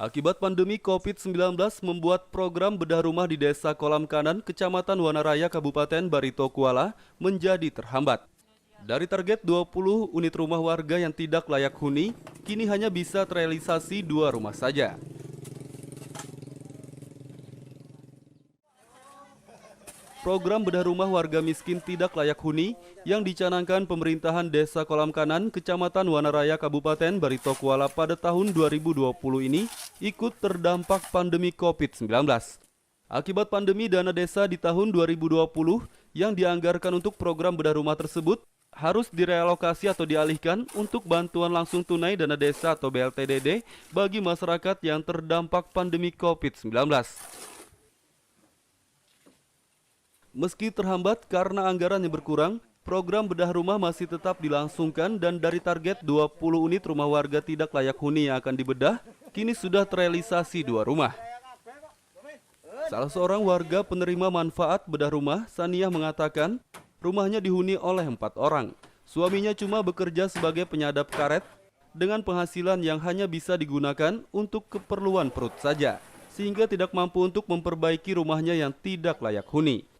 Akibat pandemi COVID-19 membuat program bedah rumah di Desa Kolam Kanan, Kecamatan Wanaraya, Kabupaten Barito Kuala menjadi terhambat. Dari target 20 unit rumah warga yang tidak layak huni, kini hanya bisa terrealisasi 2 rumah saja. Program bedah rumah warga miskin tidak layak huni yang dicanangkan pemerintahan Desa Kolam Kanan, Kecamatan Wanaraya, Kabupaten Barito Kuala pada tahun 2020 ini ikut terdampak pandemi COVID-19. Akibat pandemi, dana desa di tahun 2020 yang dianggarkan untuk program bedah rumah tersebut harus direlokasi atau dialihkan untuk bantuan langsung tunai dana desa atau BLTDD bagi masyarakat yang terdampak pandemi COVID-19. Meski terhambat karena anggaran yang berkurang, program bedah rumah masih tetap dilangsungkan dan dari target 20 unit rumah warga tidak layak huni yang akan dibedah, kini sudah terrealisasi 2 rumah. Salah seorang warga penerima manfaat bedah rumah, Saniah, mengatakan rumahnya dihuni oleh 4 orang. Suaminya cuma bekerja sebagai penyadap karet dengan penghasilan yang hanya bisa digunakan untuk keperluan perut saja, sehingga tidak mampu untuk memperbaiki rumahnya yang tidak layak huni.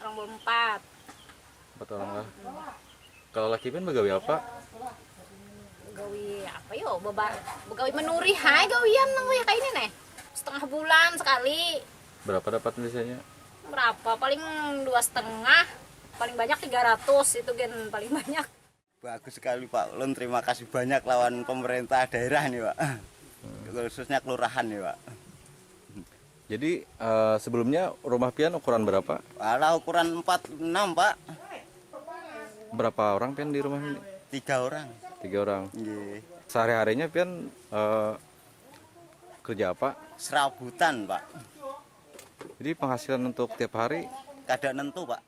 Orang berempat. 4 orang lah. Kalau laki kan begawi apa? Begawi apa yo? Begawi menuri hai gawian nang kayak ini nih. Setengah bulan sekali. Berapa dapat biasanya? Berapa? Paling 2,5. Paling banyak 300 itu gen paling banyak. Bagus sekali Pak Ulun, terima kasih banyak lawan pemerintah daerah nih Pak. Khususnya kelurahan nih Pak. Jadi sebelumnya rumah pian ukuran berapa? Walau ukuran 46 Pak. Berapa orang pian di rumah ini? 3 orang. 3 orang. Nggih. Sehari-harinya pian kerja apa? Serabutan Pak. Jadi penghasilan untuk tiap hari? Kada nentu Pak.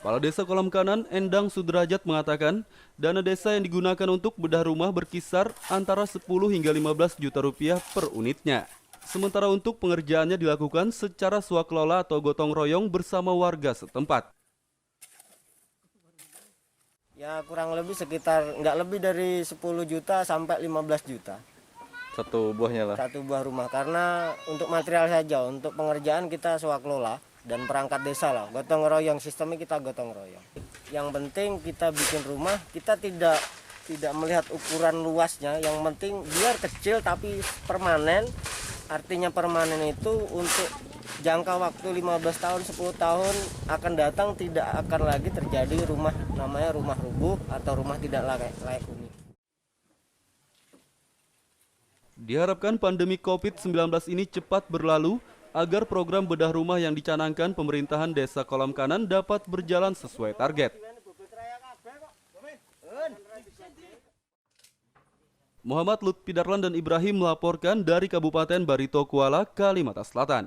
Kepala Desa Kolam Kanan, Endang Sudrajat, mengatakan dana desa yang digunakan untuk bedah rumah berkisar antara 10 hingga 15 juta rupiah per unitnya. Sementara untuk pengerjaannya dilakukan secara swakelola atau gotong royong bersama warga setempat. Ya kurang lebih sekitar nggak lebih dari 10 juta sampai 15 juta. Satu buahnya lah? Satu buah rumah, karena untuk material saja, untuk pengerjaan kita swakelola dan perangkat desa lah, gotong royong, sistemnya kita gotong royong. Yang penting kita bikin rumah, kita tidak melihat ukuran luasnya, yang penting biar kecil tapi permanen. Artinya permanen itu untuk jangka waktu 15 tahun, 10 tahun akan datang tidak akan lagi terjadi rumah namanya rumah rubuh atau rumah tidak layak huni. Diharapkan pandemi COVID-19 ini cepat berlalu agar program bedah rumah yang dicanangkan pemerintahan Desa Kolam Kanan dapat berjalan sesuai target. Muhammad Lutfi Darlan dan Ibrahim melaporkan dari Kabupaten Barito Kuala, Kalimantan Selatan.